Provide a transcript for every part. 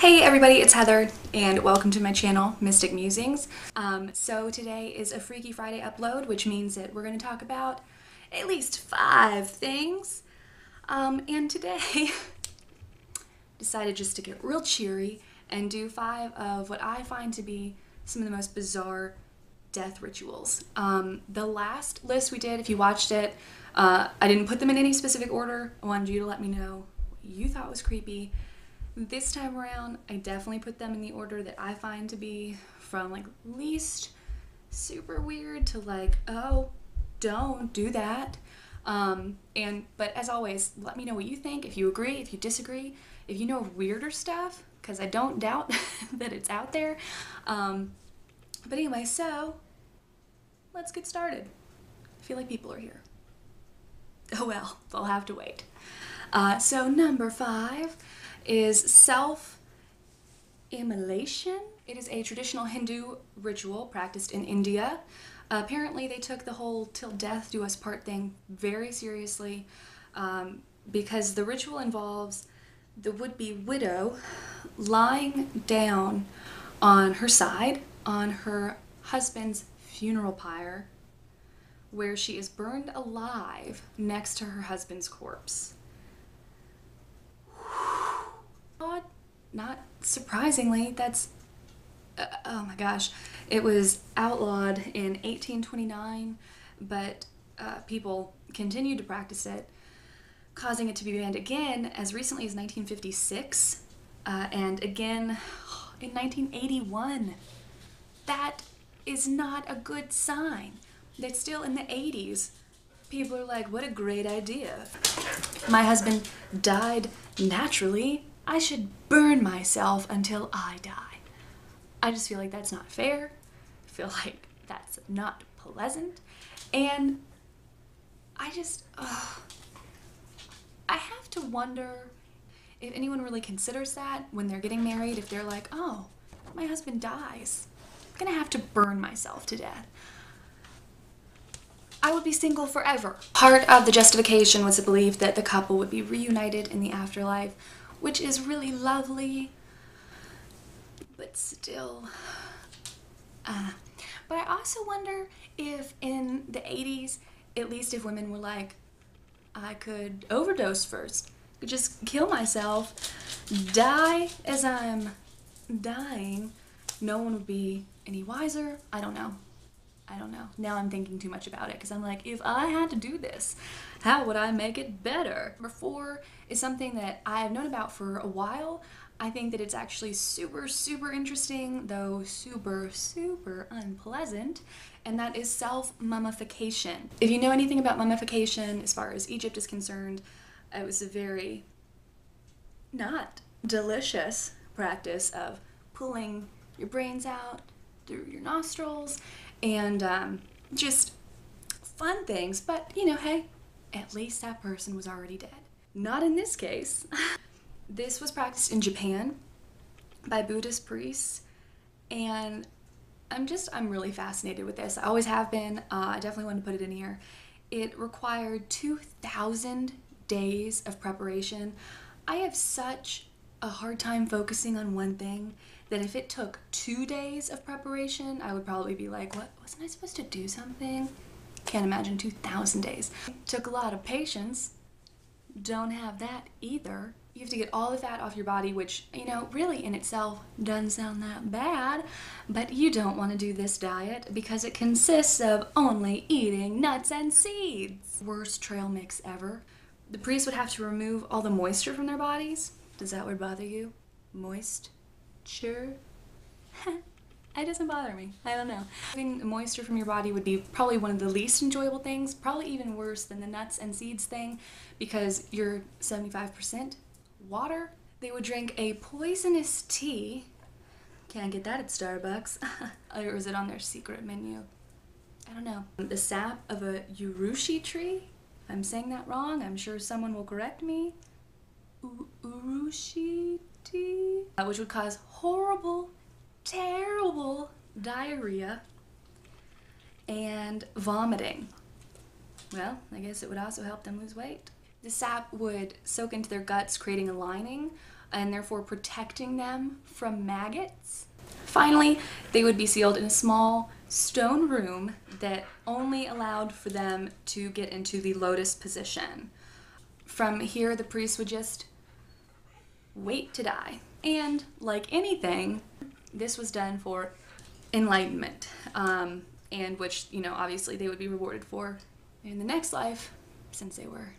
Hey everybody, it's Heather and welcome to my channel, Mystic Musings. So today is a Freaky Friday upload, which means that we're going to talk about at least 5 things. And today decided just to get real cheery and do 5 of what I find to be some of the most bizarre death rituals. The last list we did, if you watched it, I didn't put them in any specific order. I wanted you to let me know what you thought was creepy. This time around, I definitely put them in the order that I find to be from like least super weird to like, oh, don't do that. But as always, let me know what you think, if you agree, if you disagree, if you know weirder stuff, because I don't doubt that it's out there. But anyway, so let's get started. I feel like people are here. Oh well, they'll have to wait. So number 5 is self-immolation. It is a traditional Hindu ritual practiced in India. Apparently they took the whole till death do us part thing very seriously because the ritual involves the would-be widow lying down on her side on her husband's funeral pyre where she is burned alive next to her husband's corpse. Not surprisingly, that's, oh my gosh, it was outlawed in 1829, but people continued to practice it, causing it to be banned again as recently as 1956, and again in 1981. That is not a good sign. That still in the 80s, people are like, what a great idea. My husband died naturally. I should burn myself until I die. I just feel like that's not fair. I feel like that's not pleasant. And I have to wonder if anyone really considers that when they're getting married, if they're like, oh, my husband dies. I'm gonna have to burn myself to death. I would be single forever. Part of the justification was the belief that the couple would be reunited in the afterlife, which is really lovely, but still. But I also wonder if in the 80s, at least if women were like, I could overdose first, could just kill myself, die as I'm dying, no one would be any wiser. I don't know. Now I'm thinking too much about it because I'm like, if I had to do this, how would I make it better? Number 4 is something that I have known about for a while. I think that it's actually super, super interesting, though super, super unpleasant, and that is self-mummification. If you know anything about mummification as far as Egypt is concerned, it was a very not delicious practice of pulling your brains out through your nostrils and just fun things, but you know, hey, at least that person was already dead. Not in this case. This was practiced in Japan by Buddhist priests, and I'm really fascinated with this. I always have been. I definitely want to put it in here. It required 2,000 days of preparation. I have such a hard time focusing on one thing that if it took 2 days of preparation, I would probably be like, what, wasn't I supposed to do something? Can't imagine 2,000 days. Took a lot of patience. Don't have that either. You have to get all the fat off your body, which, you know, really in itself doesn't sound that bad, but you don't want to do this diet because it consists of only eating nuts and seeds. Worst trail mix ever. The priests would have to remove all the moisture from their bodies. Does that would bother you? Moist? Sure. It doesn't bother me. I don't know. Having moisture from your body would be probably one of the least enjoyable things, probably even worse than the nuts and seeds thing, because you're 75% water. They would drink a poisonous tea. Can't get that at Starbucks. Or is it on their secret menu? I don't know. The sap of a urushi tree? If I'm saying that wrong, I'm sure someone will correct me. Urushi tea? Which would cause horrible, terrible diarrhea and vomiting. Well, I guess it would also help them lose weight. The sap would soak into their guts, creating a lining and therefore protecting them from maggots. Finally, they would be sealed in a small stone room that only allowed for them to get into the lotus position. From here, the priest would just wait to die. And like anything, this was done for enlightenment, and which, you know, obviously they would be rewarded for in the next life, since they were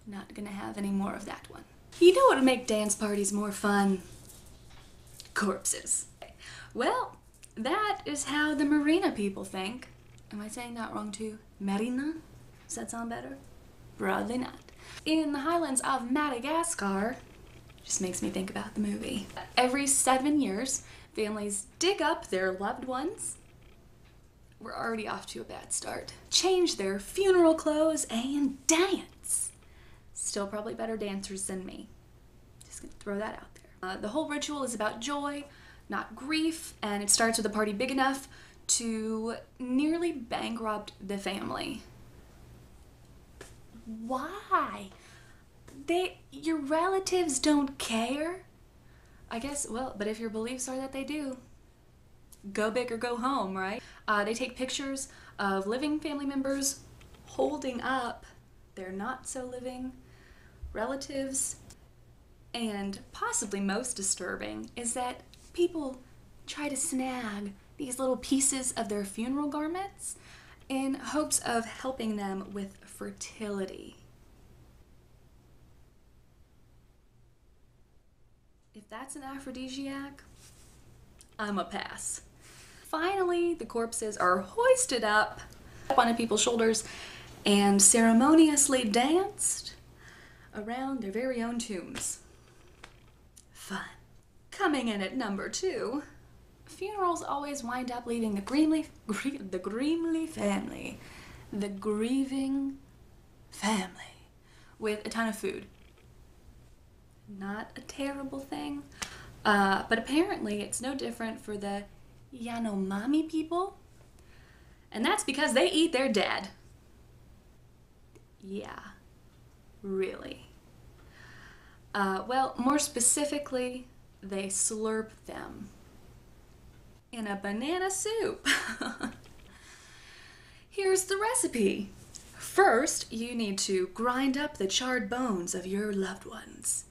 not gonna have any more of that one. You know what would make dance parties more fun? Corpses. Well, that is how the Marina people think. Am I saying that wrong too? Marina? Does that sound better? Probably not. In the highlands of Madagascar, just makes me think about the movie. Every 7 years, families dig up their loved ones. We're already off to a bad start. Change their funeral clothes and dance. Still probably better dancers than me. Just gonna throw that out there. The whole ritual is about joy, not grief, and it starts with a party big enough to nearly bankrupt the family. Why? Your relatives don't care? I guess, well, but if your beliefs are that they do, go big or go home, right? They take pictures of living family members holding up their not so living relatives, and possibly most disturbing is that people try to snag these little pieces of their funeral garments in hopes of helping them with fertility. If that's an aphrodisiac, I'm a pass. Finally, the corpses are hoisted up onto people's shoulders and ceremoniously danced around their very own tombs. Fun. Coming in at number 2, funerals always wind up leaving the grieving family with a ton of food. Not a terrible thing, but apparently it's no different for the Yanomami people, and that's because they eat their dead. Yeah, really. Well, more specifically, they slurp them in a banana soup. Here's the recipe. First, you need to grind up the charred bones of your loved ones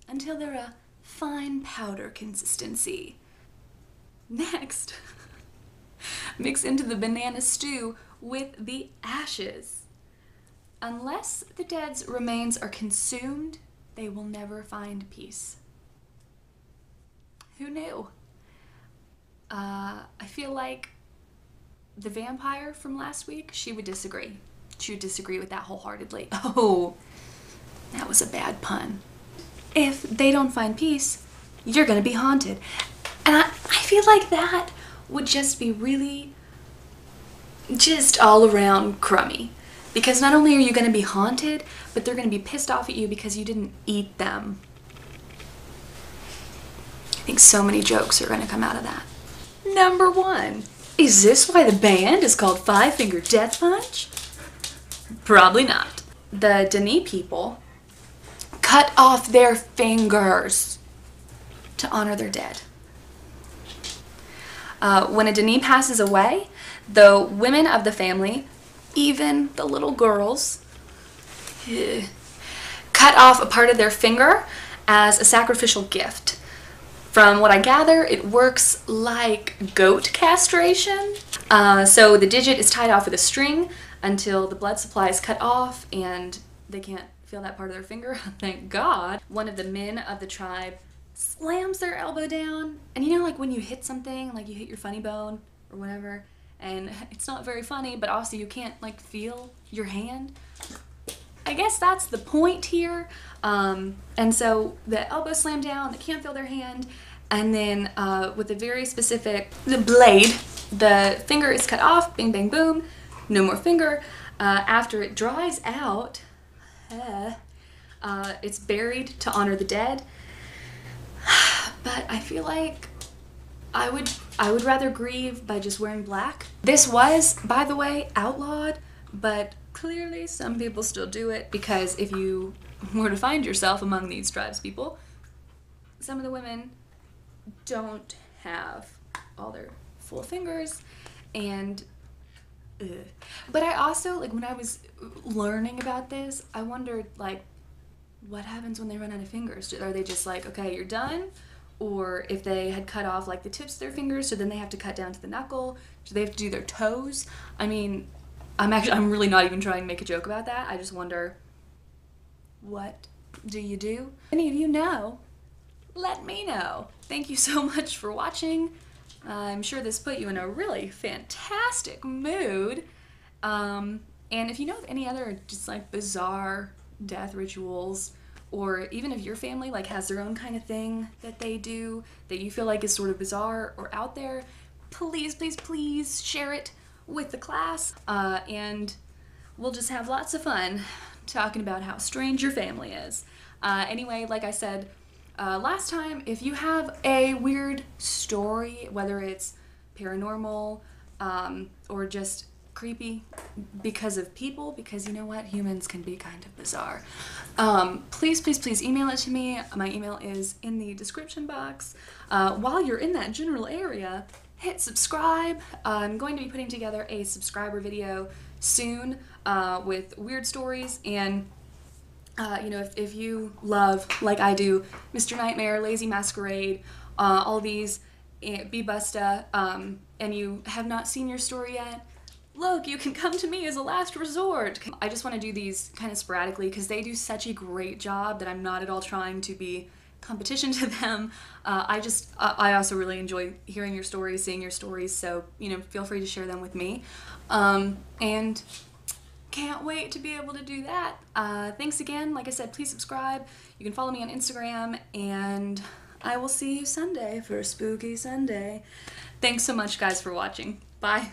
until they're a fine powder consistency. Next, mix into the banana stew with the ashes. Unless the dead's remains are consumed, they will never find peace. Who knew? I feel like the vampire from last week, she would disagree. She would disagree with that wholeheartedly. Oh, that was a bad pun. If they don't find peace, you're gonna be haunted. And I feel like that would just be really just all around crummy. Because not only are you gonna be haunted, but they're gonna be pissed off at you because you didn't eat them. I think so many jokes are gonna come out of that. Number 1. Is this why the band is called Five Finger Death Punch? Probably not. The Dene people cut off their fingers to honor their dead. When a Dene passes away, the women of the family, even the little girls, cut off a part of their finger as a sacrificial gift. From what I gather, it works like goat castration. So the digit is tied off with a string until the blood supply is cut off and they can't feel that part of their finger. Thank God. One of the men of the tribe slams their elbow down, and you know, like when you hit something, like you hit your funny bone or whatever, and it's not very funny, but also you can't like feel your hand. I guess that's the point here. And so the elbow slammed down, they can't feel their hand, and then with a very specific, the blade, the finger is cut off, bing bang boom, no more finger. After it dries out, it's buried to honor the dead. But I feel like I would rather grieve by just wearing black. This was, by the way, outlawed, but clearly some people still do it, because if you were to find yourself among these tribes people, some of the women don't have all their full fingers, and but I also, like, when I was learning about this, I wondered, like, what happens when they run out of fingers? Are they just like, okay, you're done? Or if they had cut off, like, the tips of their fingers, so then they have to cut down to the knuckle? Do they have to do their toes? I mean, I'm really not even trying to make a joke about that. I just wonder, what do you do? Any of you know, let me know. Thank you so much for watching. I'm sure this put you in a really fantastic mood. And if you know of any other just like bizarre death rituals, or even if your family like has their own kind of thing that they do that you feel like is sort of bizarre or out there, please, please, please share it with the class. And we'll just have lots of fun talking about how strange your family is. Anyway, like I said, last time, if you have a weird story, whether it's paranormal or just creepy because of people, because you know what, humans can be kind of bizarre, please, please, please email it to me. My email is in the description box. While you're in that general area, hit subscribe. I'm going to be putting together a subscriber video soon with weird stories, and you know, if you love, like I do, Mr. Nightmare, Lazy Masquerade, all these, Be Busta, and you have not seen your story yet, look, you can come to me as a last resort. I just want to do these kind of sporadically because they do such a great job that I'm not at all trying to be competition to them. I also really enjoy hearing your stories, seeing your stories, so, you know, feel free to share them with me. And can't wait to be able to do that. Thanks again. Like I said, please subscribe. You can follow me on Instagram, and I will see you Sunday for a spooky Sunday. Thanks so much, guys, for watching. Bye.